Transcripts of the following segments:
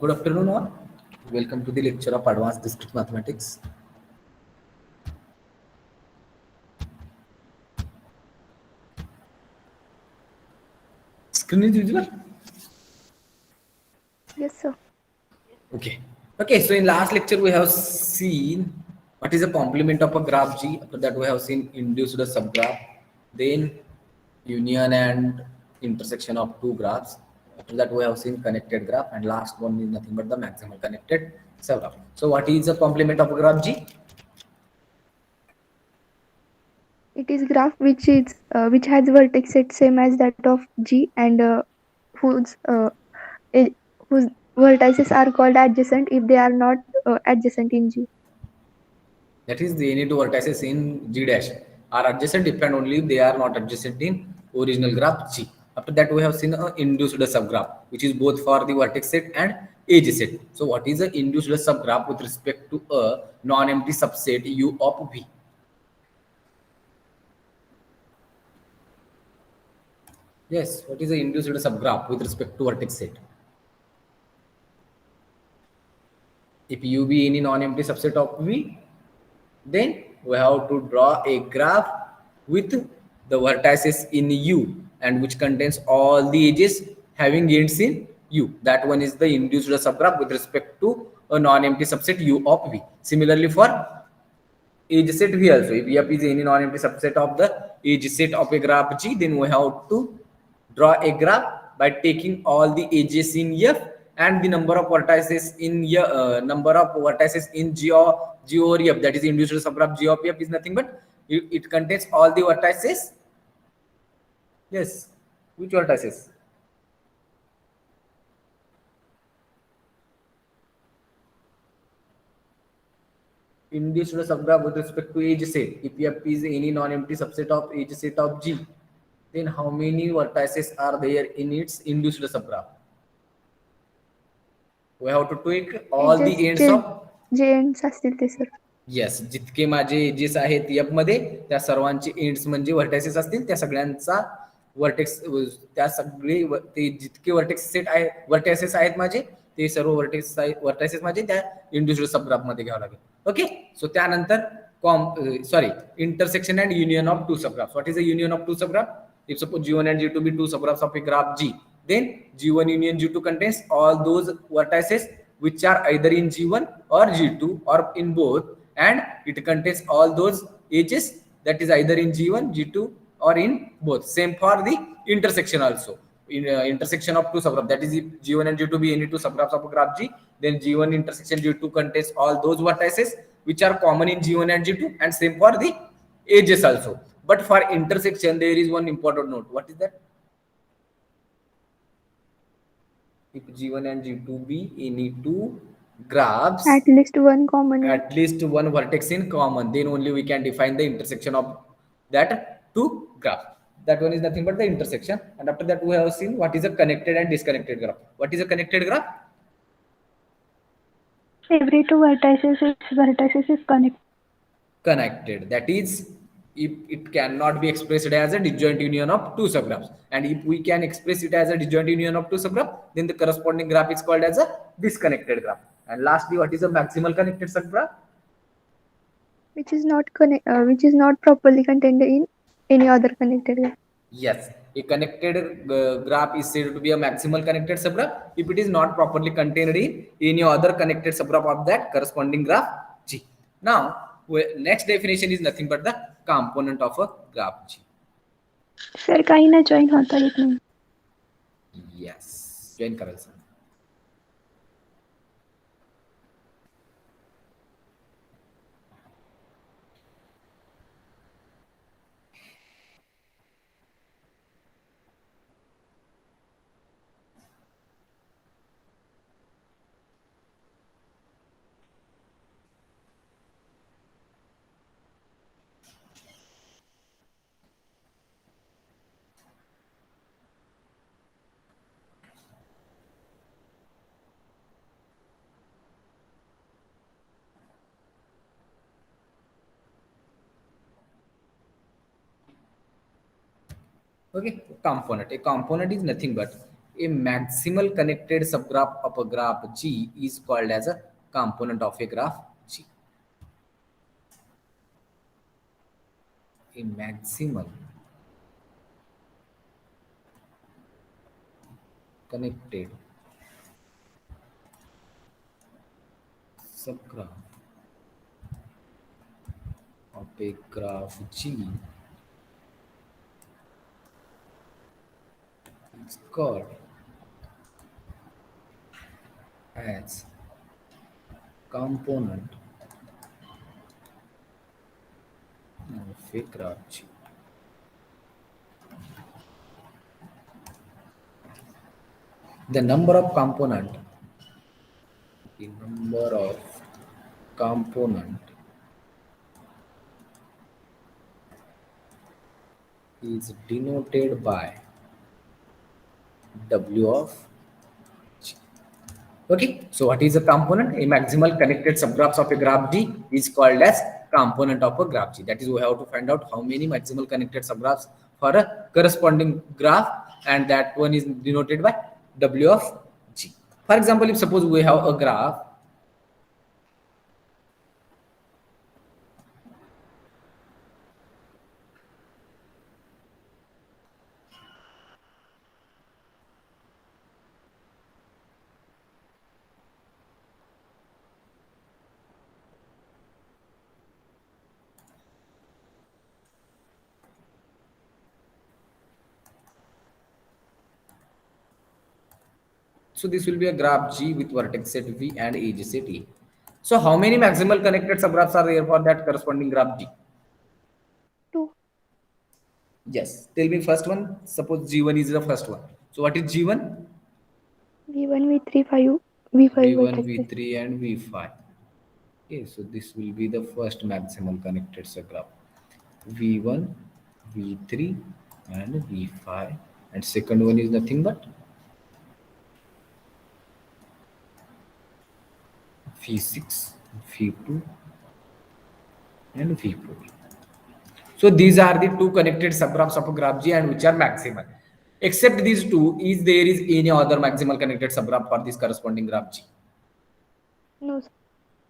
Good afternoon, all. Welcome to the lecture of Advanced Discrete Mathematics. Screen is visible? Yes, sir. Okay. Okay, so in last lecture we have seen what is the complement of a graph G. After that we have seen induced subgraph, then union and intersection of two graphs. After that we have seen connected graph, and last one is nothing but the maximal connected subgraph. So what is the complement of a graph G? It is graph which has vertex set same as that of G and whose i- whose vertices are called adjacent if they are not adjacent in G. That is, the any two vertices in G dash are adjacent if and only if they are not adjacent in original graph G. After that, we have seen a induced subgraph, which is both for the vertex set and edge set. So, what is the induced subgraph with respect to a non-empty subset U of V? Yes, what is the induced subgraph with respect to vertex set? If U be any non-empty subset of V, then we have to draw a graph with the vertices in U and which contains all the edges having ends in U. That one is the induced subgraph with respect to a non-empty subset U of V. Similarly, for edge set V also, if F is any non-empty subset of the edge set of a graph G, then we have to draw a graph by taking all the edges in F and the number of vertices in G or G over F. That is induced subgraph G of F is nothing but it contains all the vertices. Yes, which vertices? Induced subgraph with respect to edge set. If F is any non-empty subset of edge set of G, then how many vertices are there in its induced subgraph? We have to take all Edges the ends J of J ends असतील ते sir. Yes, जितके माझे edges आहेत F मध्ये त्या सर्वांचे ends म्हणजे व्हर्टेक्सेस असतील त्या सगळ्यांचा व्हर्टेक्स त्या सगळे ते जितके व्हर्टेक्स सेट आहे व्हर्टेक्सेस आहेत माझे ते सर्व व्हर्टेक्सेस माझे त्या इंडिव्हिज्युअल सबग्राफ मध्ये घ्यावं लागेल. ओके, सो त्यानंतर intersection and union of two subgraphs. What is the union of two subgraphs? If suppose G1 and G2 be two subgraphs of a graph G, then G1 union G2 contains all those vertices which are either in G1 or G2 or in both, and it contains all those edges that is either in G1, G2 or in both. Same for the intersection also. In intersection of two subgraphs, that is if G1 and G2 be any two subgraphs of a graph G, then G1 intersection G2 contains all those vertices which are common in G1 and G2, and same for the edges also. But for intersection, there is one important note. What is that? If G1 and G2 be any two graphs, At least one common. at least one vertex in common, then only we can define the intersection of that two graph. That one is nothing but the intersection. And after that, we have seen what is a connected and disconnected graph. What is a connected graph? Every two vertices is Connected. That is, if it cannot be expressed as a disjoint union of two subgraphs, and if we can express it as a disjoint union of two subgraphs, then the corresponding graph is called as a disconnected graph. And lastly, what is a maximal connected subgraph? which is not properly contained in any other connected graph. Yes, a connected graph is said to be a maximal connected subgraph if it is not properly contained in any other connected subgraph of that corresponding graph G. Now, next definition is nothing but the component of a graph G. Sir काही ना join होता येत नाही. Yes, join कराल sir. Okay, component. A component is nothing but A maximal connected subgraph of a graph G is called as a component of a graph G. A maximal connected subgraph of a graph G is called as component of a graph G. The number of component is denoted by W of G. Okay, so what is a component? A maximal connected subgraphs of a graph G is called as component of a graph G. That is, we have to find out how many maximal connected subgraphs for a corresponding graph, and that one is denoted by W of G. For example, if suppose we have a graph so this will be a graph G with vertex set V and edge set A. So how many maximal connected subgraphs are there for that corresponding graph G? 2. Yes. Tell me first one. Suppose G1 is the first one. So what is G1? V1, V3, 5, V5 V1, vertex. V3 and V5. Okay, so this will be the first maximal connected subgraph. V1, V3 and V5. And second one is nothing but V6, V2 and V4. So these are the two connected subgraphs of a graph G and which are maximal. Except these two, is there is any other maximal connected subgraph for this corresponding graph G? No, sir.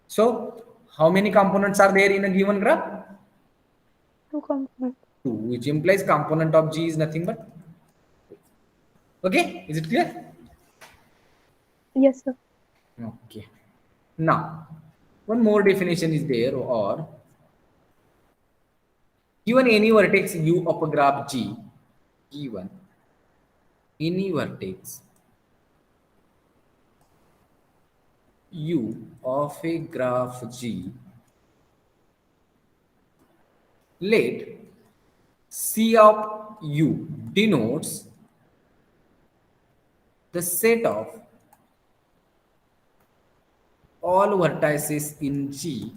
So how many components are there in a given graph? 2 components. 2, which implies component of G is nothing but. Okay, is it clear? Yes, sir. Okay. Now, one more definition is there, or given any vertex U of a graph G, given any vertex U of a graph G, let C of U denotes the set of all vertices in G,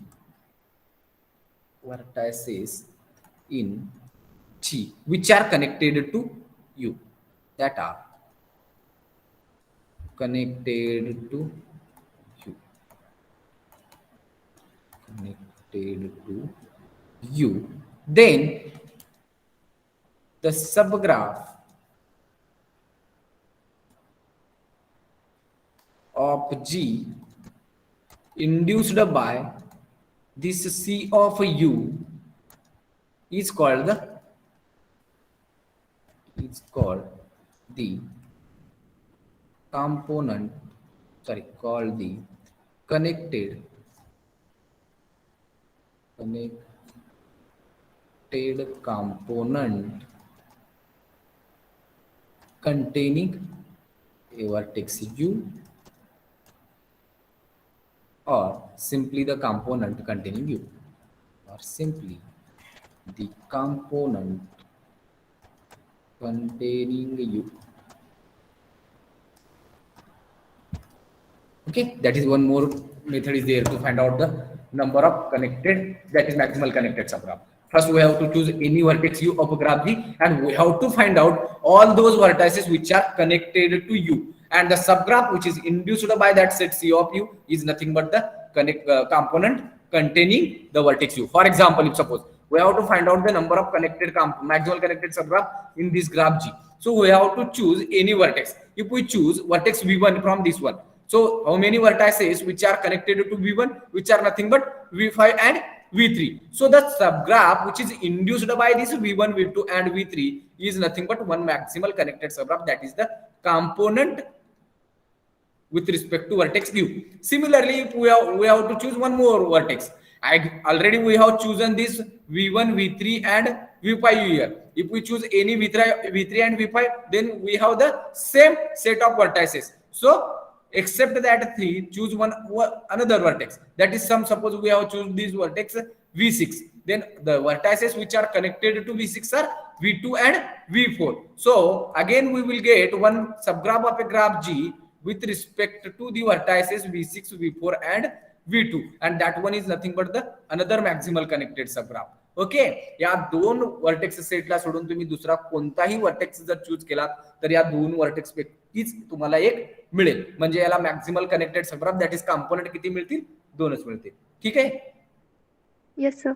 which are connected to U, that are connected to U, then the subgraph of G induced by this C of U is called the component, called the connected component containing a vertex U, or simply the component containing U, or simply the component containing U. Okay, that is one more method is there to find out the number of connected, that is maximal connected subgraph. First, we have to choose any vertex U of a graph G, and we have to find out all those vertices which are connected to U, and the subgraph which is induced by that set C of U is nothing but the component containing the vertex U. For example, if suppose we have to find out the number of connected maximal connected subgraph in this graph G. So we have to choose any vertex. If we choose vertex V1 from this one, so how many vertices which are connected to V1, which are nothing but V5 and V3. So the subgraph which is induced by this V1, V2 and V3 is nothing but one maximal connected subgraph, that is the component with respect to vertex U. Similarly, if we have to choose one more vertex. Already we have chosen this V1, V3 and V5 here. If we choose any V3 and V5, then we have the same set of vertices. So except that 3, choose another vertex. That is suppose we have choose this vertex V6. Then the vertices which are connected to V6 are V2 and V4. So again we will get one subgraph of a graph G with respect to the vertices V6, V4 and V2, and that one is nothing but the another maximal connected subgraph. Okay, या दोन vertex सेटला सोडून तुम्ही दुसरा कोणताही vertex जर choose केला तर या दोन वर्टेक्स पैकीच तुम्हाला एक मिळेल, म्हणजे याला maximal connected subgraph that is component किती मिळतील, दोनच मिळतील. ठीक आहे. Yes sir.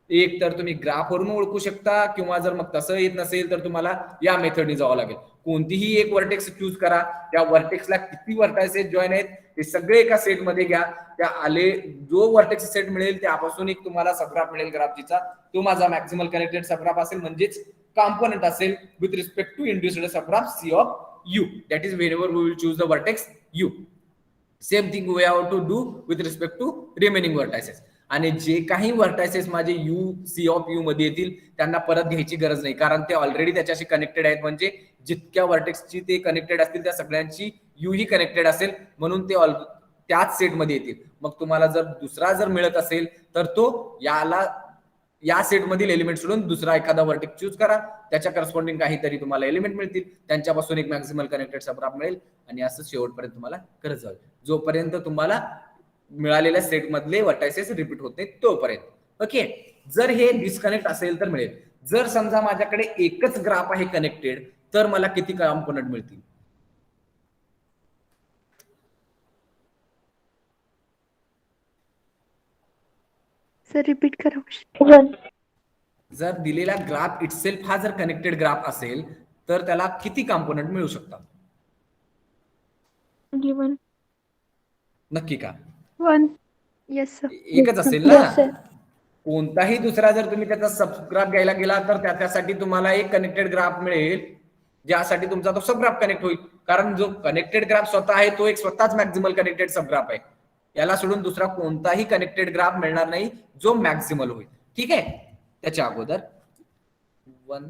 एक तर तुम्ही ग्राफ वरून ओळखू शकता, किंवा जर मग तसं येत नसेल तर तुम्हाला या मेथडने जावं लागेल. कोणतीही एक वर्टेक्स चूज करा, त्या वर्टेक्सला किती वर्टायसेस जॉईन आहेत ते सगळे एका सेट मध्ये घ्या. त्या आले जो वर्टेक्स सेट मिळेल त्यापासून एक तुम्हाला सबग्राफ मिळेल ग्राफजीचा, तो माझा मॅक्सिमल कनेक्टेड सबग्राफ असेल, म्हणजेच कॉम्पोनंट असेल with respect to induced subgraph C of U. That is whenever we will choose the vertex U. Same thing we have to do with respect to remaining vertices. आणि जे काही vertices माझे you see of U मध्ये येतील त्यांना परत घ्यायची गरज नाही, कारण ते ऑलरेडी त्याच्याशी कनेक्टेड आहेत. म्हणजे जितक्या वर्टेक्सची ते कनेक्टेड असतील त्या सगळ्यांची यू ही कनेक्टेड असेल, म्हणून ते त्याच सेटमध्ये येतील. मग तुम्हाला जर दुसरा जर मिळत असेल तर तो या सेटमधील एलिमेंट सोडून दुसरा एखादा वर्टेक्स चूज करा, त्याच्या करस्पॉन्डिंग काहीतरी तुम्हाला एलिमेंट मिळतील, त्यांच्यापासून एक मॅक्सिमल कनेक्टेड सबग्राफ मिळेल, आणि असं शेवटपर्यंत तुम्हाला करत जाईल जोपर्यंत तुम्हाला मिळालेल्या सेट मधले वर्टायसेस रिपीट होत नाहीत तोपर्यंत. ओके, जर हे डिस्कनेक्ट असेल तर मिळेल. जर समजा माझ्याकडे एकच ग्राफ आहे कनेक्टेड, तर मला किती कॉम्पोनंट मिळतील? सर रिपीट करा. जर दिलेला ग्राफ इटसेल्फ हा जर कनेक्टेड ग्राफ असेल तर त्याला किती कॉम्पोनंट मिळू शकतात? नक्की का? 1. Yes sir. एकच असेल ना? कोणताही दुसरा जर तुम्ही त्याचा सबग्राफ घ्यायला गेला तर त्यासाठी तुम्हाला एक कनेक्टेड ग्राफ मिळेल, ज्यासाठी तुमचा तो सबग्राफ कनेक्ट होईल. कारण जो कनेक्टेड ग्राफ स्वतः आहे तो एक स्वतःच मॅक्सिमल कनेक्टेड सबग्राफ आहे. याला सोडून दुसरा कोणताही कनेक्टेड ग्राफ मिळणार नाही जो मॅक्सिमल होईल. ठीक आहे. त्याच्या अगोदर one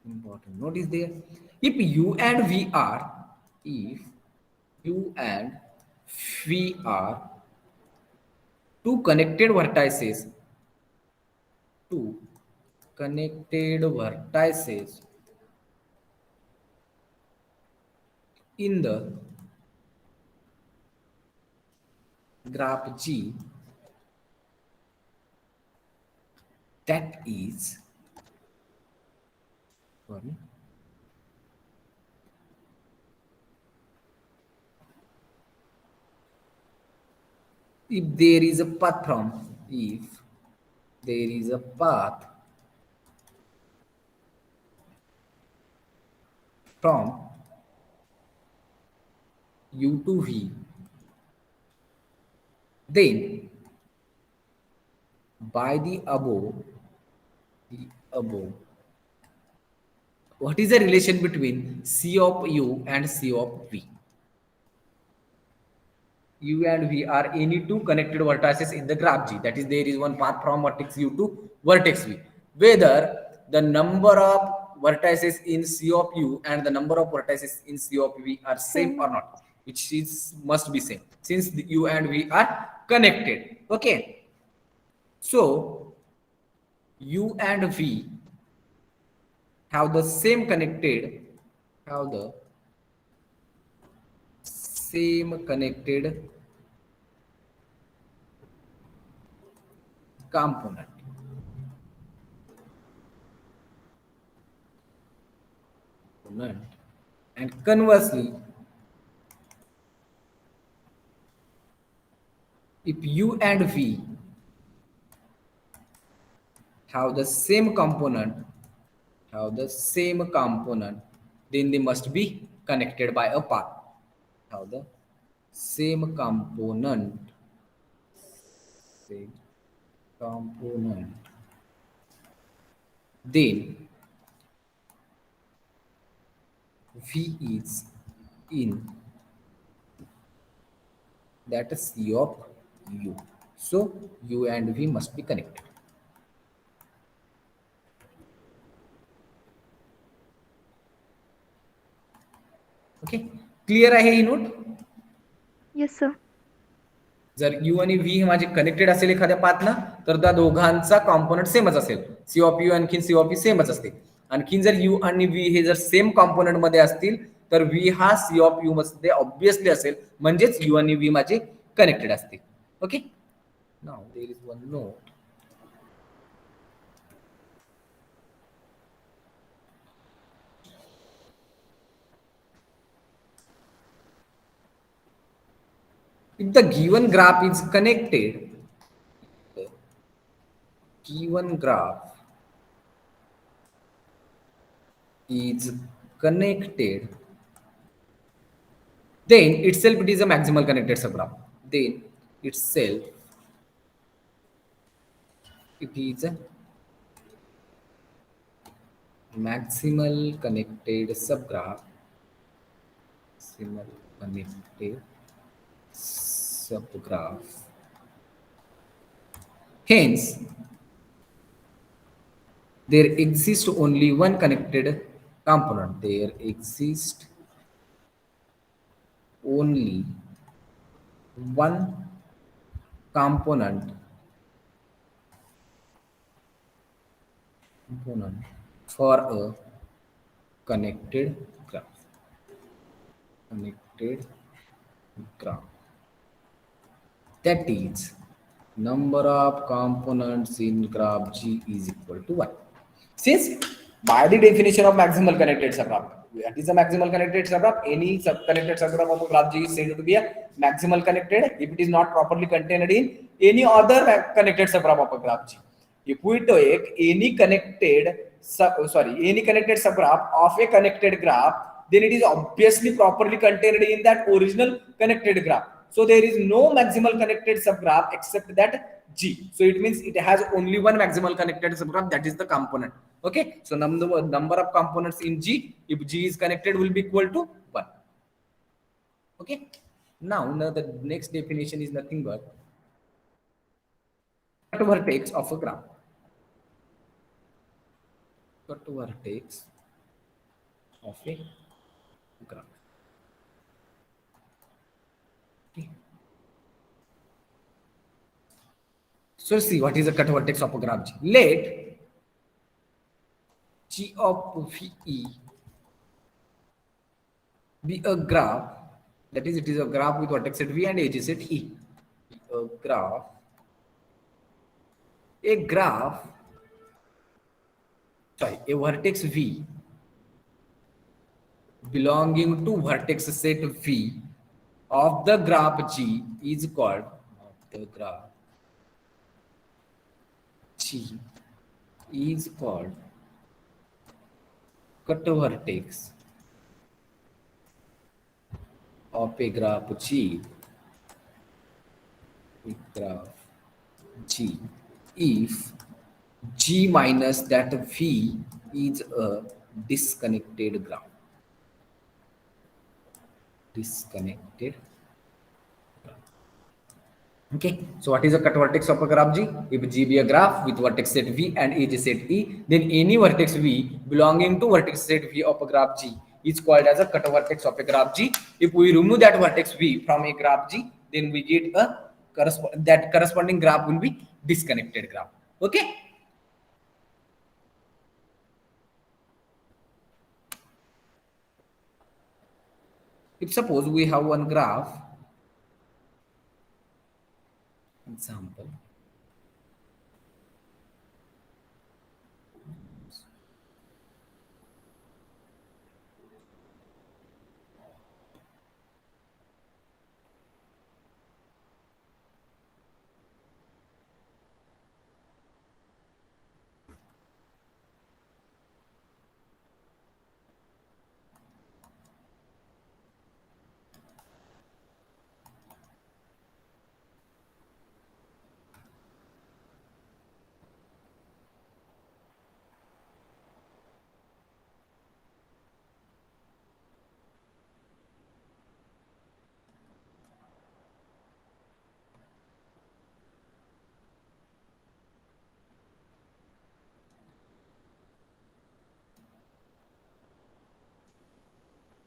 important note is there. If U and V are two connected vertices in the graph G, that is if there is a path from U to V, then by the above, what is the relation between C of U and C of V? U and V are any two connected vertices in the graph G. That is, there is one path from vertex U to vertex V. Whether the number of vertices in C of U and the number of vertices in C of V are same or not, which must be same since the U and V are connected. Okay. So U and V have the same connected component. And conversely, if U and V have the same component, then they must be connected by a path. Have the same component, same component, then V is in that is C of U. So U and V must be connected. Okay, clear आहे ही note. Yes, sir. जर you आणि V हे माझे connected असेल एखाद्या पाथनं तर त्या दोघांचा component सेमच असेल. सी ऑफ यू आणखीन सी ऑफ व्ही सेमच असते. आणखीन जर यू आणि व्ही हे जर सेम कॉम्पोनंट मध्ये असतील तर व्ही हा सी ऑफ यू मध्ये ऑब्विसली असेल, म्हणजेच यू आणि व्ही माझे कनेक्टेड असतील. Okay, now there is one note. If the given graph is connected, the given graph is connected, then itself it is a maximal connected subgraph. Then itself it is a maximal connected subgraph. Maximal connected subgraph. Hence, there exists only one connected component. There exists only one component for a connected graph. Connected graph. That is, number of components in graph G is equal to 1. Since by the definition of maximal connected subgraph, what is a maximal connected subgraph? Any connected subgraph of a graph G is said to be a maximal connected if it is not properly contained in any other connected subgraph of a graph G. If we take any connected subgraph of a connected graph, then it is obviously properly contained in that original connected graph. So there is no maximal connected subgraph except that G. So it means it has only one maximal connected subgraph, that is the component. Okay. So number of components in G, if G is connected, will be equal to 1. Okay. Now the next definition is nothing but cut vertex of a graph. Cut vertex of a graph. Okay. So see what is the cut vertex of a graph G. Let G of VE be a graph, that is, it is a graph with vertex set V and edge set E. A vertex V belonging to vertex set V of the graph G is called cut vertex of a graph G if G minus that V is a disconnected graph. Okay, so what is the cut vertex of a graph G? If G be a graph with vertex set V and edge set E, then any vertex V belonging to vertex set V of a graph G is called as a cut vertex of a graph G. If we remove that vertex V from a graph G, then we get a corresponding graph will be disconnected graph. Okay. If suppose we have one graph, example,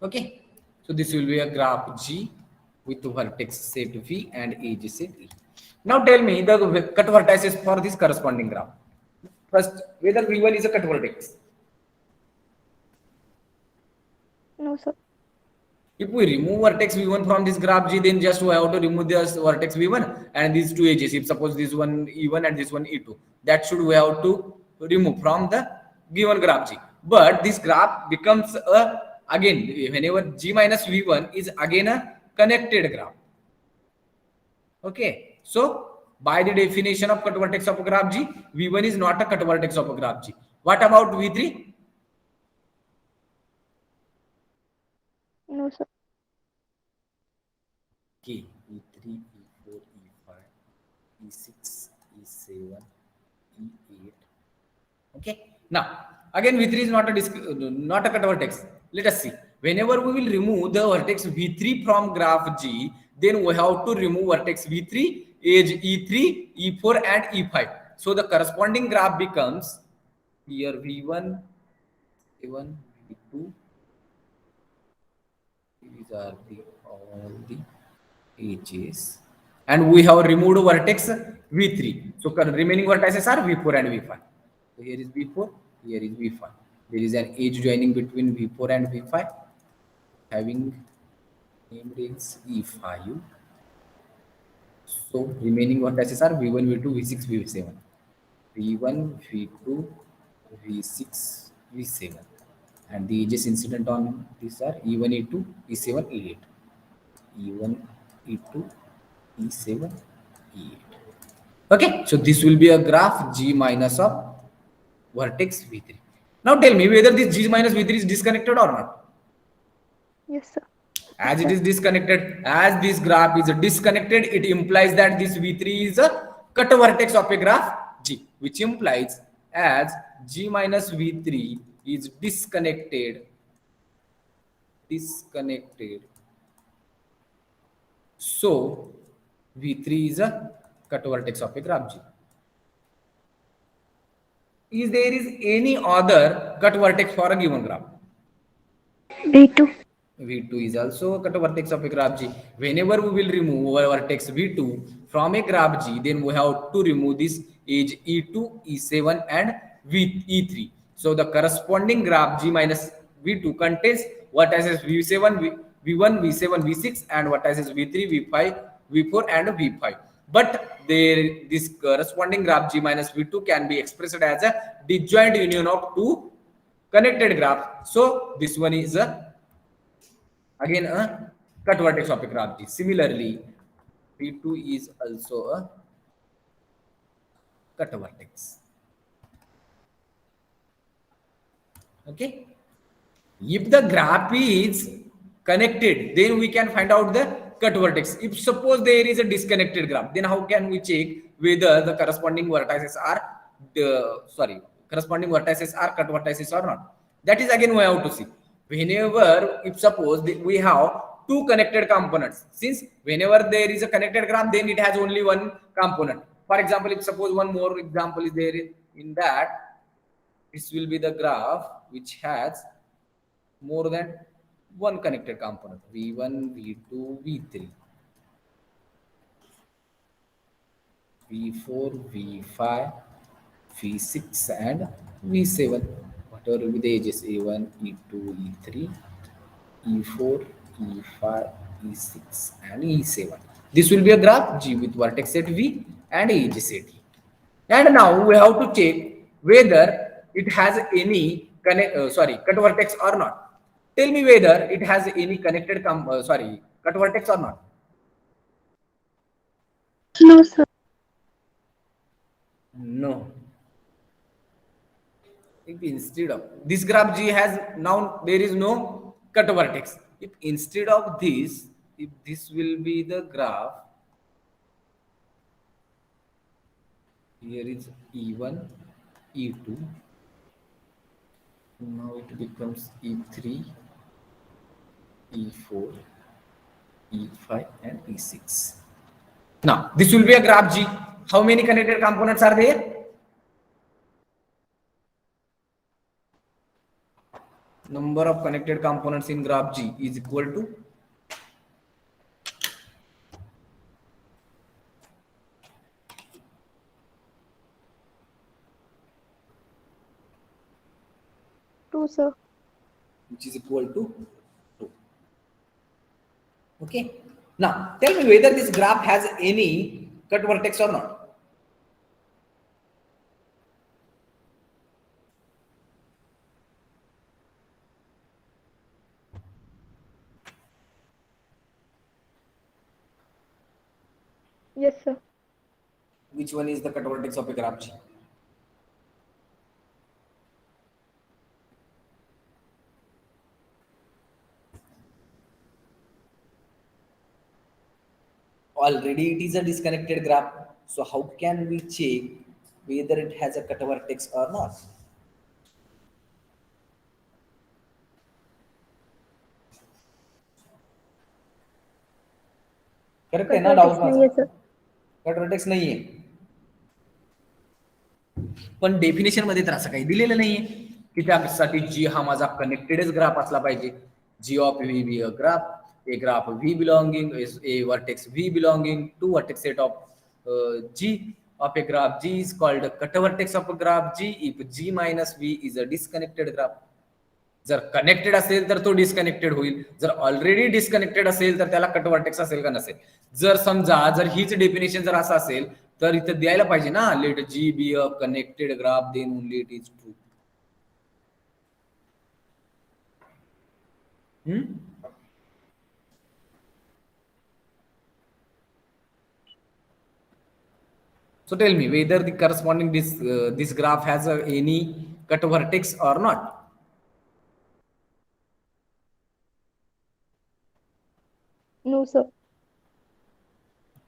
Okay, so this will be a graph G with vertex set V and edge set E. Now tell me the cut vertices for this corresponding graph. First, whether V1 is a cut vertex. No, sir. If we remove vertex V1 from this graph G, then just we have to remove this vertex V1 and these two edges. If suppose this one E1 and this one E2, that should we have to remove from the given graph G. But this graph becomes a, again, whenever G minus V1 is again a connected graph. Okay, so by the definition of cut vertex of a graph G, V1 is not a cut vertex of a graph G. What about V3? No, sir. Okay, E3, E4, E5, E6, E7, E8. Okay. Now, again, V3 is not a cut vertex. Let us see. Whenever we will remove the vertex V3 from graph G, then we have to remove vertex V3, edge E3, E4, and E5. So the corresponding graph becomes here V1, V1, V2. These are all the edges, and we have removed vertex V3. So remaining vertices are V4 and V5. So here is V4, here is V5. There is an edge joining between V4 and V5, having named as E5. So remaining vertices are V1, V2, V6, V7. V1, V2, V6, V7. And the edges incident on these are E1, E2, E7, E8. E1, E2, E7, E8. Okay, so this will be a graph G minus of vertex V3. Now tell me whether this G minus V3 is disconnected or not. Yes, sir. As it is disconnected, as this graph is disconnected, it implies that this V3 is a cut vertex of a graph G, which implies as G minus V3 is disconnected, so V3 is a cut vertex of a graph G. Is there any other cut vertex for a given graph? V2. V2 is also a cut vertex of a graph G. Whenever we will remove a vertex V2 from a graph G, then we have to remove this edge E2, E7, and E3. So the corresponding graph G minus V2 contains vertices V7, V1, V7, V6, and vertices V3, V5, V4, and V5. But this corresponding graph G minus V2 can be expressed as a disjoint union of two connected graphs. So this one is again a cut vertex of a graph G. Similarly, V2 is also a cut vertex. Okay. If the graph is connected, then we can find out the cut vertex. If suppose there is a disconnected graph, then how can we check whether the corresponding vertices are corresponding vertices are cut vertices or not? That is again we have to see. Whenever, if suppose we have two connected components, since whenever there is a connected graph, then it has only one component. For example, if suppose one more example is there in that, this will be the graph which has more than one connected component, V1, V2, V3, V4, V5, V6, and V7. Whatever will be the edges, A1, E2, E3, E4, E5, E6, and E7. This will be a graph G with vertex set V and edge set E. And now we have to check whether it has any cut vertex or not. Tell me whether it has any connected cut vertex or not. No, sir. No. If instead of this graph G has, now there is no cut vertex. If instead of this, if this will be the graph, here is E1, E2. Now it becomes E3, E4, E5, and E6. Now this will be a graph G. How many connected components are there? number of connected components in graph G is equal to Two, sir. which is equal to 2. Okay. Now tell me whether this graph has any cut vertex or not. Yes, sir. Which one is the cut vertex of a graph G? Already it is a disconnected graph. So how can we check whether it has a cut vertex or not? Correct आहे Cut ना vertex doubt माझा? नाहीये, sir. Cut vertex नाहीये, पण definition मध्ये तर असं काही दिलेलं नाहीये की त्यासाठी जी हा माझा कनेक्टेडच ग्राफ असला पाहिजे. G of V be a graph, a graph V belonging a vertex V belonging to vertex set of G of a graph G is called a cut vertex of a graph G if G minus V is a disconnected graph. जर connected असेल तर तो disconnected होईल, जर already disconnected असेल तर त्याला cut vertex असेल का नसेल. जर समजा जर हीच डेफिनेशन जर असं असेल तर इथं द्यायला पाहिजे ना let G be a connected graph then only it is true. So tell me whether the corresponding this graph has any cut vertex or not. No, sir.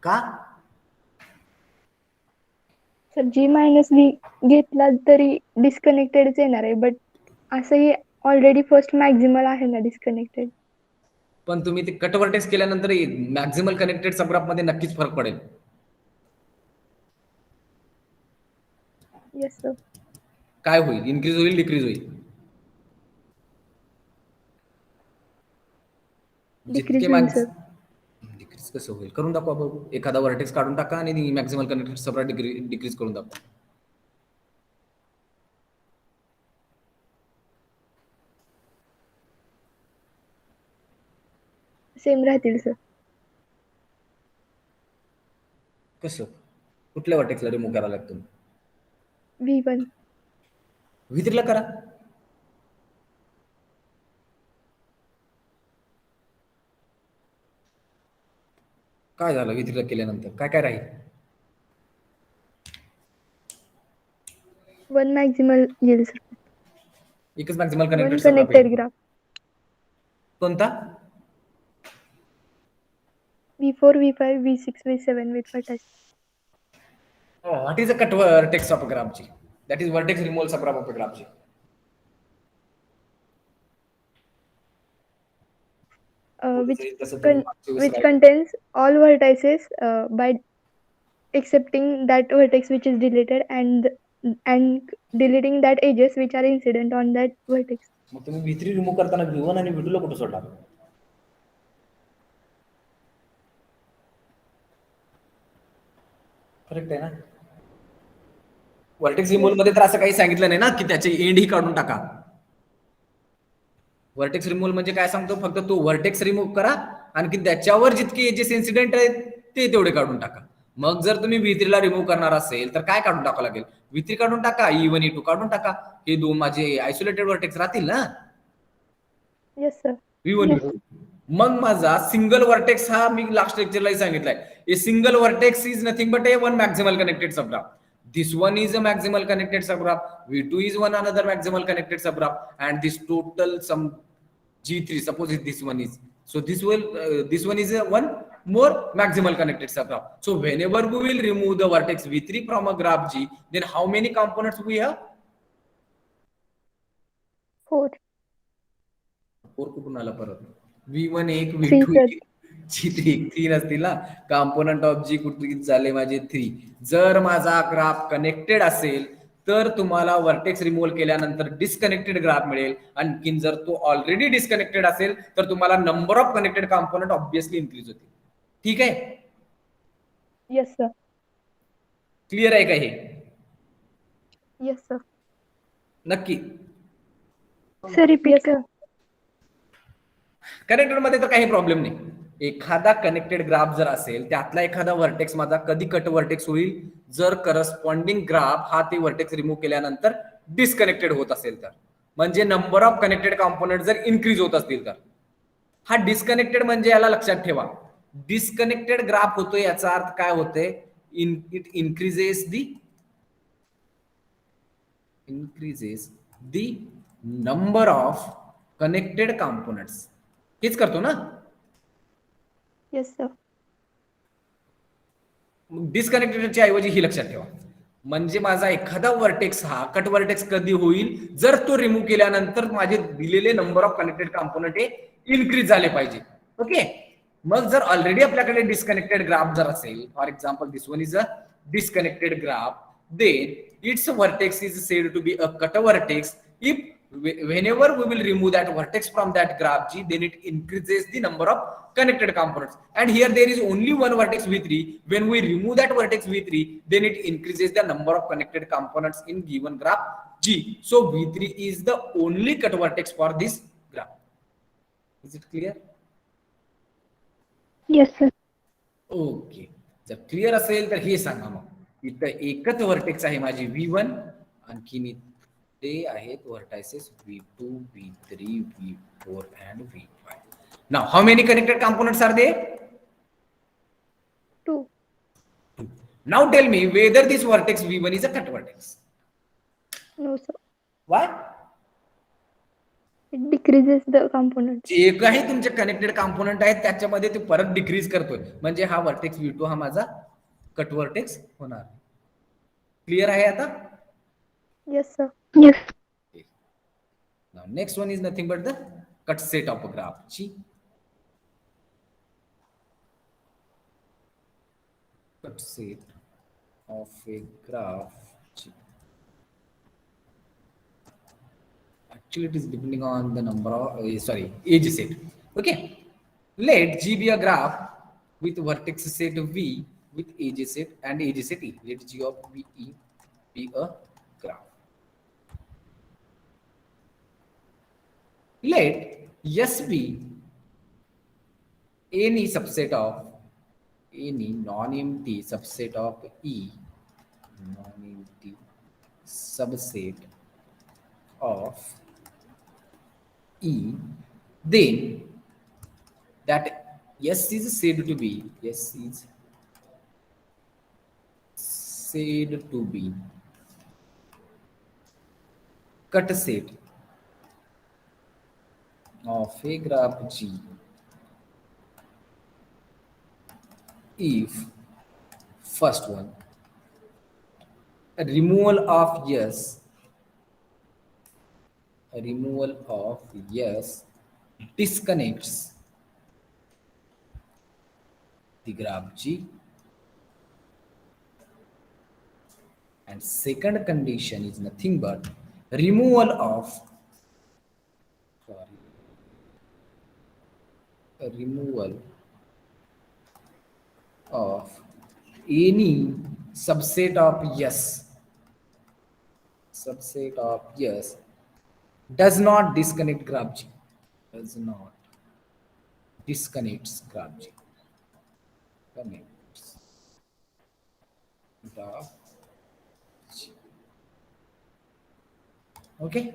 का? सर G मायनस V घेतला तरी डिस्कनेक्टेडच येणार आहे, but असंही already first maximal आहे ना disconnected. पण तुम्ही ते कट वर्टेक्स केल्यानंतर मॅक्झिमल कनेक्टेड सबग्राफ मध्ये नक्कीच फरक पडेल. Yes sir. काय होईल? इन्क्रीज होईल, डिक्रीज होईल? डिक्रीज होईल सर. डिक्रीज कसं होईल? करून दाखवा बघू. एखादा वर्टेक्स काढून टाका आणि मॅक्झिमल कनेक्टेड सबग्राफ डिक्रीज करून दाखवा. सेम राहतील सर. कसं? कुठल्या वर्टेक्सला रिमूव्ह करायला लागतं? V1. V3 ला करा. काय झालं V3 ला केल्यानंतर? काय काय राहील? वन मॅक्झिमल येईल सर. एकच maximal one connected connected graph. कोणता? V4, V5, V6, V7 with vertex. Oh, what is a cut vertex of a graph G? That is vertex removal subgraph of a graph G. Which contains all vertices by accepting that vertex which is deleted and deleting that edges which are incident on that vertex. मग तुम्ही V3 remove करताना V1 आणि V2 ला कुठे सोडला? Correct आहे ना? Vertex removal मध्ये तर असं काही सांगितलं नाही ना की त्याचे एंड ही काढून टाका. वर्टेक्स रिमूव्हल म्हणजे काय सांगतो? फक्त तो वर्टेक्स रिमूव्ह करा आणखी त्याच्यावर जितके एजेस इन्सिडेंट आहेत ते तेवढे काढून टाका. मग जर तुम्ही V3 ला रिमूव्ह करणार असेल तर काय काढून टाकावं लागेल? V3 काढून टाका, E1 E2 काढून टाका. हे दोन माझे आयसोलेटेड वर्टेक्स राहतील ना. Yes sir. V1 E2. मग माझा सिंगल वर्टेक्स हा मी लास्ट लेक्चरलाही सांगितलाय. A single vertex is nothing but a one maximal connected subgraph. This one is a maximal connected subgraph. V2 is one another maximal connected subgraph, and this total sum G3. Suppose this one is so. This one is a one more maximal connected subgraph. So whenever we will remove the vertex V3 from a graph G, then how many components we have? 4. 4 कुठून आला परत? V1 एक, V2 एक, G3 3 असतील ना. Component of G कुठे झाले माझे 3. जर माझा ग्राफ कनेक्टेड असेल तर तुम्हाला व्हर्टेक्स रिमूव्हल केल्यानंतर डिस्कनेक्टेड ग्राफ मिळेल. आणखीन जर तो ऑलरेडी डिस्कनेक्टेड असेल तर तुम्हाला number of connected component obviously increase होते. ठीक आहे, Yes, sir. क्लिअर आहे का हे? Yes, sir. नक्की. Sir, repeat, sir. कनेक्टेड मध्ये तर काही प्रॉब्लेम नाही. एखादा कनेक्टेड ग्राफ जर असेल त्यातला एखादा व्हर्टेक्स माझा कधी कट व्हर्टेक्स होईल, जर करस्पॉन्डिंग ग्राफ हा ते व्हर्टेक्स रिमूव्ह केल्यानंतर डिस्कनेक्टेड होत असेल तर, म्हणजे नंबर ऑफ कनेक्टेड कॉम्पोनंट जर इन्क्रीज होत असतील तर. हा डिस्कनेक्टेड म्हणजे याला लक्षात ठेवा, डिस्कनेक्टेड ग्राफ होतो याचा अर्थ काय होते, it increases the number of connected components. हेच करतो ना. Yes, sir. डिस्कनेक्टेडच्या ऐवजी ही लक्षात ठेवा, म्हणजे माझा एखादा व्हर्टेक्स हा कट व्हर्टेक्स कधी होईल, जर तो रिमूव्ह केल्यानंतर माझे दिलेले नंबर ऑफ कनेक्टेड कॉम्पोनंट हे इन्क्रीज झाले पाहिजे. ओके, मग जर ऑलरेडी आपल्याकडे डिस्कनेक्टेड ग्राफ जर असेल, for example this one is a disconnected graph, then its vertex is said to be a cut vertex. If whenever we will remove that vertex from that graph G, then it increases the number of connected components. And here there is only one vertex V3. When we remove that vertex V3, then it increases the number of connected components in given graph G. So V3 is the only cut vertex for this graph. Is it clear? Yes, sir. Okay, जर clear असेल तर हे सांगा. मग इथं एकच vertex आहे माझी V1, आणखीन ते आहेत vertices V2, V3, V4 and V5. Now how many connected components are there? 2. Now tell me whether this vertex V1 is a cut vertex. No, sir. Why? It decreases the component. जे काही तुमचे connected component आहेत त्याच्यामध्ये ते परत decrease करतोय, म्हणजे हा vertex V2 हा माझा कट व्हर्टेक्स होणार. क्लिअर आहे आता? Yes, sir. Yes. Now next one is nothing but the cut set of a graph G. Cut set of a graph G. Actually it is depending on the number of edge set. Okay, let G be a graph with vertex set V with edge set and edge set E. Let G of VE be a graph. Let S be any subset of any non-empty subset of E, non-empty subset of E, then that S is said to be cut set of a graph G if first one, a removal of S disconnects the graph G, and second condition is nothing but removal of any subset of S does not disconnect graph G. Does not disconnects graph G. Connects graph G. Okay.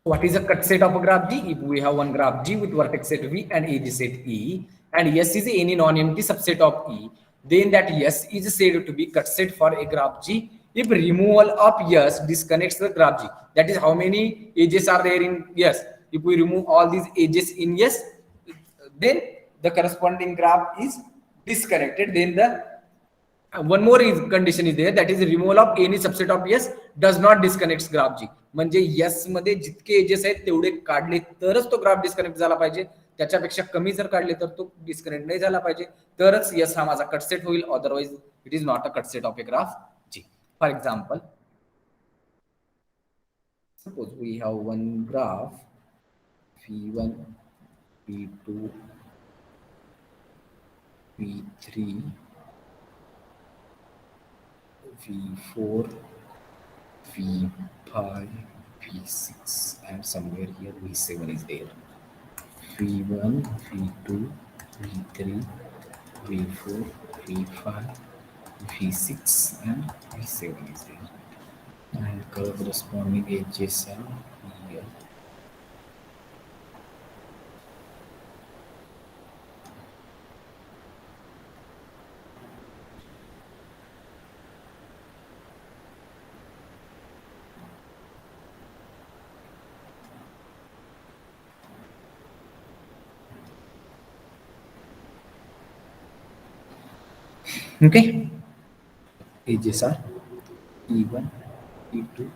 What is a cut set of a graph G? If we have one graph G with vertex set V and edge set E, and S is any non-empty subset of E, then that S is said to be cut set for a graph G if removal of S disconnects the graph G. That is, how many edges are there in S? If we remove all these edges in S, then the corresponding graph is disconnected. Then the one more condition is there, that is removal of any subset of S does not disconnects graph G. म्हणजे S मध्ये जितके edges आहेत तेवढे काढले तरच तो graph disconnect झाला पाहिजे, त्याच्यापेक्षा कमी जर काढले तर तो डिस्कनेक्ट नाही झाला पाहिजे, तरच S हा माझा कट सेट होईल. Otherwise it is not a cut set of a graph G. For example, suppose we have one graph V1, V2, V3, V4, V5, V6, and somewhere here V7 is there. V1, V2, V3, V4, V5, V6, and V7 is there. And corresponding edges are here. Okay, edges are E1, E2,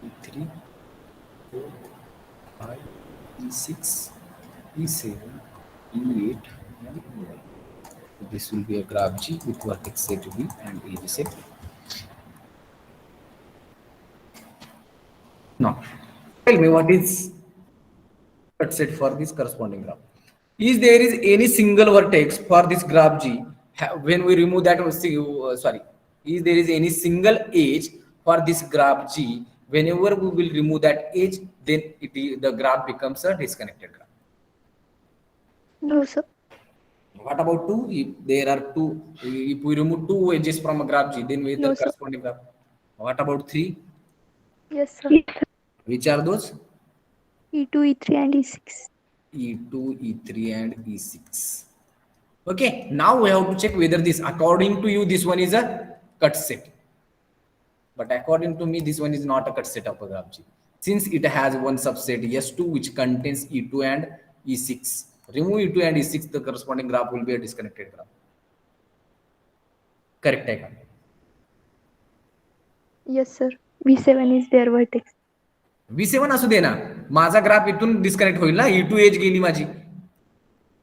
E3, E4, 5, E6, E7, E8, and E9. So this will be a graph G with vertex set V and edge set. Now, tell me what is cut set for this corresponding graph. Is there is any single vertex for this graph G when we remove that? Sorry, is there is any single edge for this graph G? Whenever we will remove that edge, then the graph becomes a disconnected graph. No, sir. What about two? If there are two, if we remove two edges from a graph G, then we No, the sir. corresponding graph. What about three? Yes, sir. Which are those? E2, E3, and E6. E2, E3, and E6. Okay, now we have to check whether this, according to you, this one is a cut set. But according to me, this one is not a cut set of a graph G. Since it has one subset S2 which contains E2 and E6. Remove E2 and E6, the corresponding graph will be a disconnected graph. Correct, I can. Yes, sir. V7 is their vertex. V7 असू दे ना, माझा graph इथून disconnect होईल ना. E2 as गेली माझी.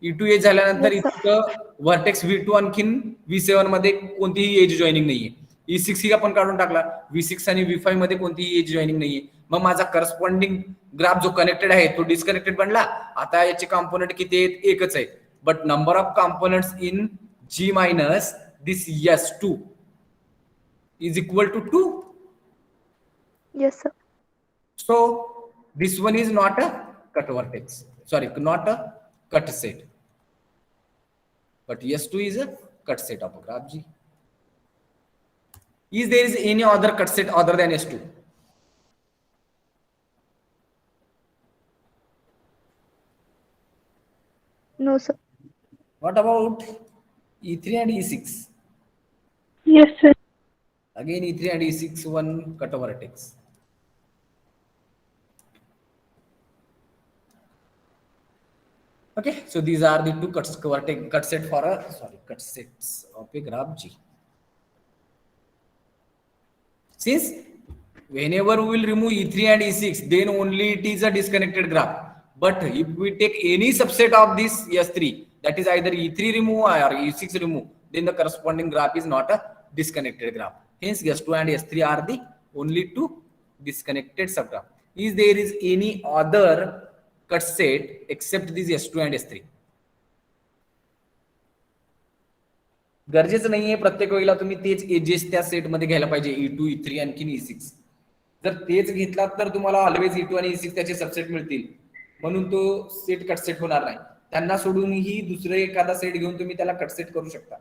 E2 as झाल्यानंतर Yes, sir. इथं वर्टेक्स V2 आणखीन V7 मध्ये कोणतीही एज जॉईनिंग नाहीये. E6 ही आपण काढून टाकला. V6 आणि V5 मध्ये कोणतीही एज जॉईनिंग नाहीये. मग माझा करस्पॉन्डिंग ग्राफ जो कनेक्टेड आहे तो डिस्कनेक्टेड बनला. आता याचे कॉम्पोनंट किती आहेत? एकच आहे. But number of components in G minus this S2 is equal to 2. Yes, sir. So this one is not a cut vertex. Sorry, not a cut set. But S2 is a cut set of a graph G. Is there is any other cut set other than S2? No, sir. What about E3 and E6? Yes, sir. Again, E3 and E6, one cut vertex. Okay, so these are the two cut set for a cut sets of a graph G. Since whenever we will remove E3 and E6, then only it is a disconnected graph. But if we take any subset of this S3, that is either E3 remove or E6 remove, then the corresponding graph is not a disconnected graph. Hence, S2 and S3 are the only two disconnected subgraph. Is there is any other cut set except these S2 and S3? गरजेचं नाहीये प्रत्येक वेळेला तुम्ही तेच edges त्या set मध्ये घ्यायला पाहिजे. E2, E3 आणखीन E6. जर तेच घेतलात तर तुम्हाला ऑलवेज E2 आणि E6 त्याचे सबसेट मिळतील. म्हणून तो सेट कट सेट होणार नाही. त्यांना सोडूनही दुसरे एखादा सेट घेऊन तुम्ही त्याला कट सेट करू शकता.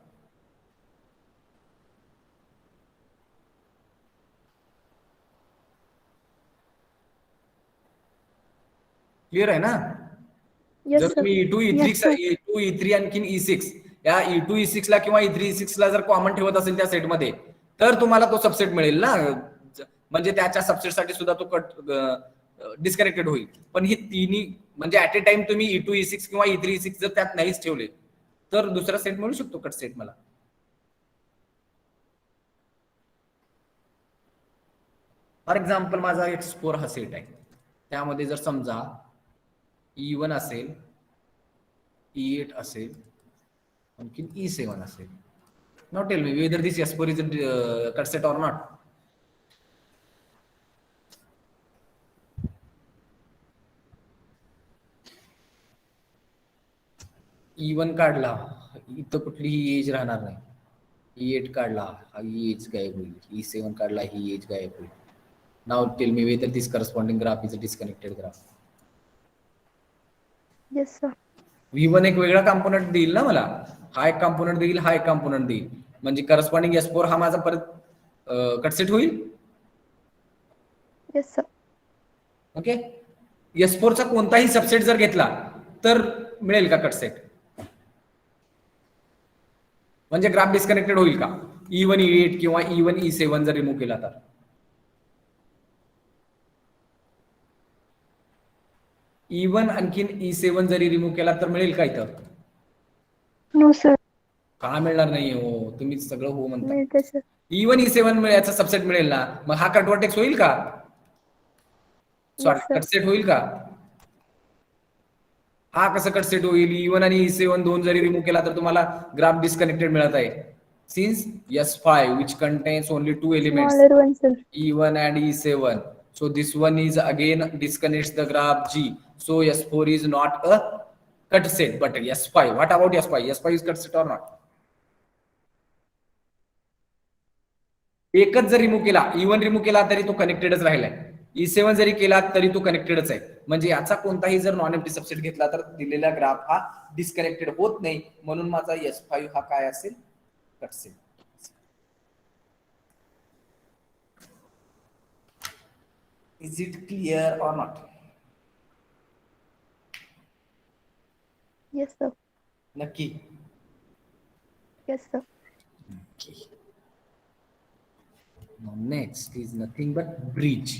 क्लिअर आहे ना? Yes, जर sir. तुम्ही E2, Yes, sir. E2, E3 आणखीन E6 या E2, E6 ला किंवा E3, E6 ला जर कॉमन ठेवत असेल त्या सेटमध्ये तर तुम्हाला तो सबसेट मिळेल ना. म्हणजे त्याच्या सबसेटसाठी सुद्धा तो कट डिस्कनेक्टेड होईल. पण ही तिन्ही म्हणजे ऍट ए टाइम तुम्ही E2, E6 किंवा E3, E6 जर त्यात नाहीच ठेवले तर दुसरा सेट मिळू शकतो कट सेट मला. फॉर एक्झाम्पल माझा X4 हा सेट आहे. त्यामध्ये जर समजा E1 असेल, E8 असेल, आणखीन E7 असेल. Now tell me whether this S4 is a cut set or not. E1 काढला, इथं कुठलीही एज राहणार नाही. E8 काढला, ही एज गायब होईल. E7 काढला, ही एज गायब होईल. Now tell me whether this corresponding graph is a disconnected graph. Yes, sir. V1 एक वेगळा कॉम्पोनंट देईल ना मला, हा एक कॉम्पोनंट देईल, हा एक कॉम्पोनंट देईल, म्हणजे करस्पॉन्डिंग S4 हा माझा परत कटसेट होईल. Yes, sir. ओके. S4 चा कोणताही सबसेट जर घेतला तर मिळेल का कटसेट, म्हणजे ग्राफ डिस्कनेक्टेड होईल का E1 E8 किंवा E1 E7 जर रिमूव्ह केला तर. E1 आणखीन E7 जरी रिमूव्ह केला तर मिळेल का इथं? No, sir. का मिळणार नाही हो, तुम्ही सगळं हो म्हणता. मिळते सर. E1 E7 याचा सबसेट मिळेल ना, मग हा कट व्हर्टेक्स होईल का, Yes, sir. कटसेट होईल का? हा कसं कटसेट होईल? E1 आणि E7 दोन जरी रिमूव्ह केला तर तुम्हाला ग्राफ डिस्कनेक्टेड मिळत आहे. Since S5 which contains only two elements, Smaller one, sir. E1 and E7, so this one is again disconnects the graph G, so S4 is not a cut set. But S5, what about S5? S5 is cut set or not? एकच जर remove केला, E1 remove केला तरी तो कनेक्टेडच राहिलाय, E7 जरी केला तरी तो कनेक्टेडच आहे. म्हणजे याचा कोणताही जर नॉन एम्प्टी सबसेट घेतला तर दिलेला ग्राफ हा डिस्कनेक्टेड होत नाही, म्हणून माझा S5 हा काय असेल, cut set. Is it clear or not? Yes, sir. नक्की. Yes, sir. Okay. Now next is nothing but bridge.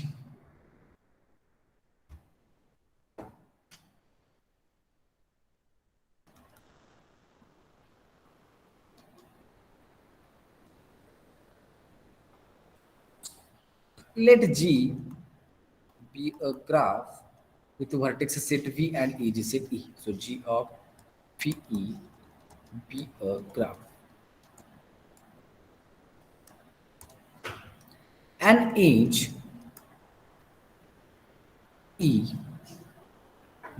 Let G be a graph with vertex set V and edge set E. So G of VE be a graph. An edge E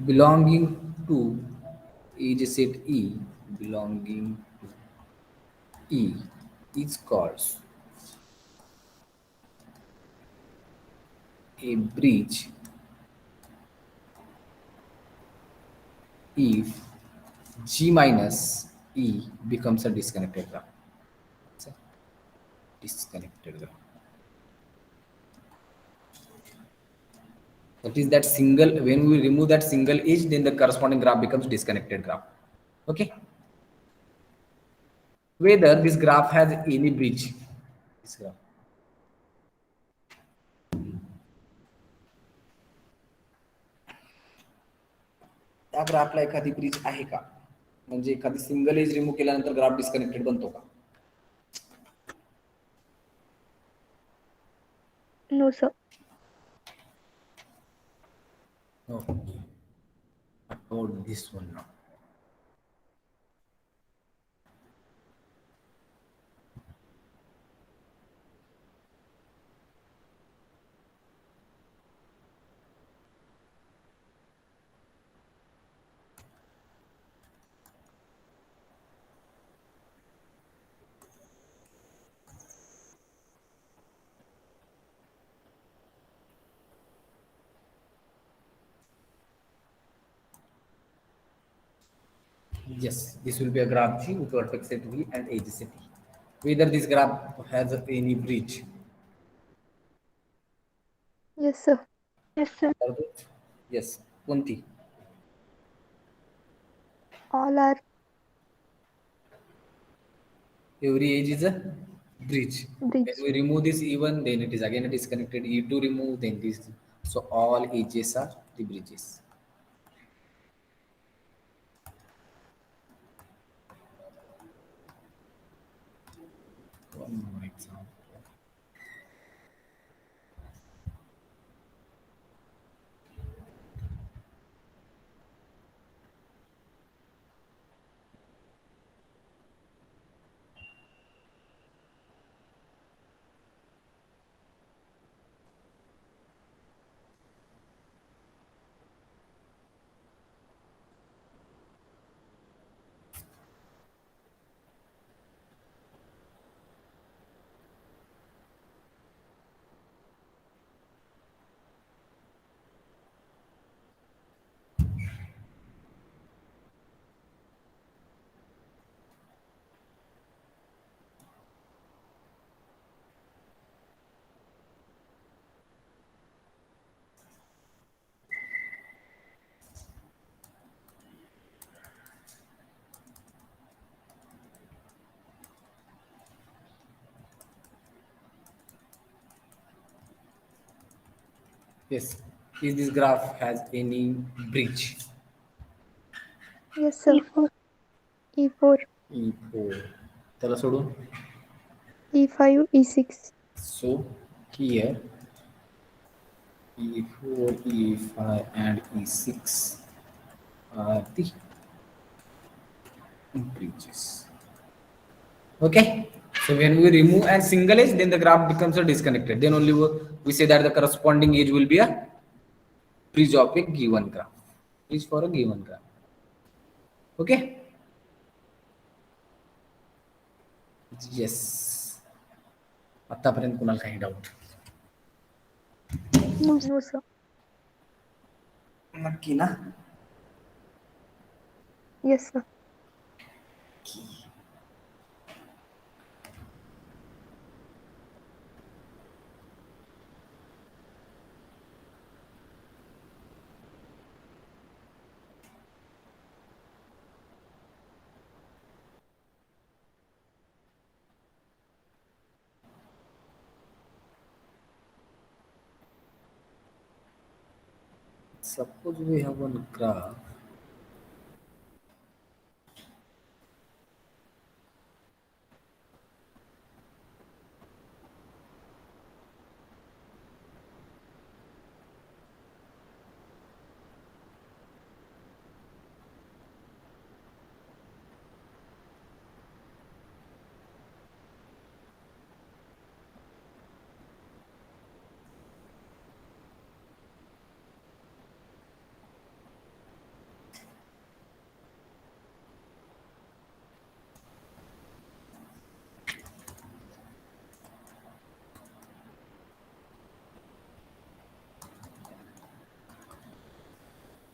belonging to edge set E belonging to E is called a bridge if G minus E becomes a disconnected graph. It's a disconnected graph. That is that single, when we remove that single edge, then the corresponding graph becomes disconnected graph. Okay. Whether this graph has any bridge. This graph. त्या ग्राफला एखादी bridge आहे का, म्हणजे एखादी single as remove केल्यानंतर graph disconnected बनतो का? No, sir. Okay. About this one now. Yes, this will be a graph G with vertex set V and edge set E. Whether this graph has any bridge. Yes, sir. Yes, sir. Yes, कोणती? All are Every edge is a bridge. bridge. When we remove this E1, then it is again a disconnected. E2 remove, then this. So all edges are the bridges. One more example. Yes. Is this graph has any bridge? Yes, sir. E4, E4. त्याला सोडून. E5, E6. So here E4, E5 and E6 are the bridges. Okay. So when we remove a single edge, then the graph becomes a disconnected. Then only we say that the corresponding edge will be a bridge of a given graph. Bridge for a given graph. Okay. Yes. आतापर्यंत कुणाला काही doubt? No, sir. नक्की ना? Yes, sir. Suppose we have one graph.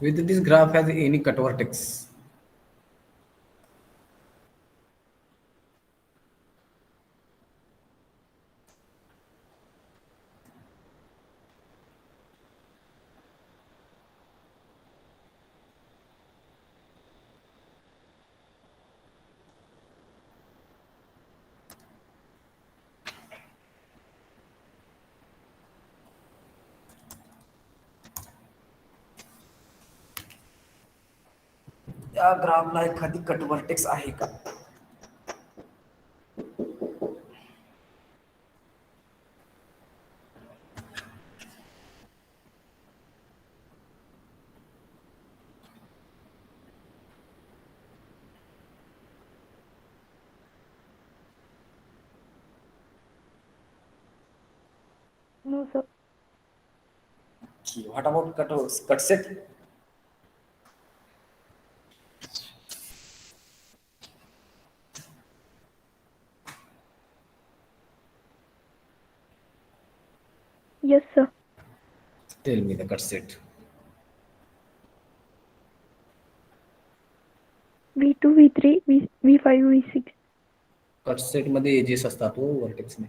Whether this graph has any cut vertex. त्या ग्राफला एखादी cut vertex आहे का? No, sir. What about cut set? Yes, sir. Tell me the cut set. V2, V3, V5, V6. Cut set मध्ये edges असतात हो vertex ने.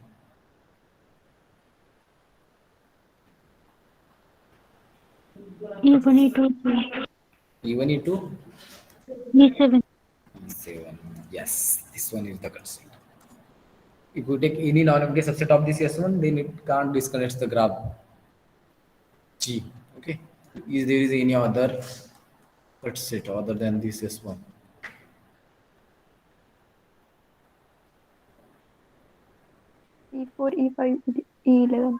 E1, E2, E1, E2, E7. E7. Yes, this one is the cut set. If you take any non-empty subset of this S1, then it can't disconnect the graph G. Okay. Is there is any other cut set other than this S1? E4, E5, E11.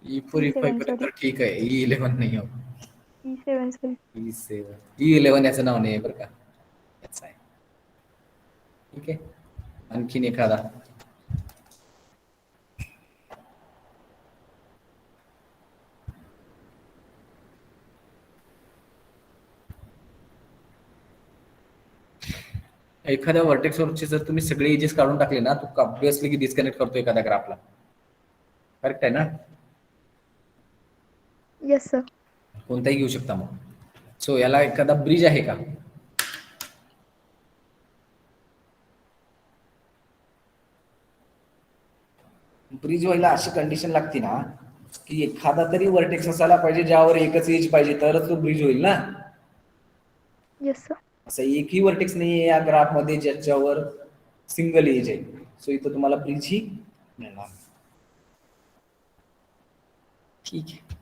E4, E5 E7, पर्यंत sorry. ठीक आहे. E11 नाही हो. E7, sorry. E7. E11 याचं नाव नाही आहे बरं का. याचं आहे. ठीक आहे. आणखीन एखादा. एखाद्या वर्टेक्स वरचे जर तुम्ही सगळे एजेस काढून टाकले ना, तो ऑब्विसली की डिस्कनेक्ट करतो एखाद्या ग्राफला. करेक्ट आहे ना? Yes, sir. कोणताही घेऊ शकता मग. सो याला एखादा ब्रिज आहे का? ब्रिज व्हायला अशी कंडिशन लागते ना की एखादा तरी वर्टेक्स असायला पाहिजे ज्यावर एकच एज पाहिजे तरच तो ब्रिज होईल ना. Yes, sir. असं एकही वर्टेक्स नाहीये या ग्राफ मध्ये ज्याच्यावर सिंगल एज आहे. सो इथं तुम्हाला ब्रिज ही मिळणार. ठीक है.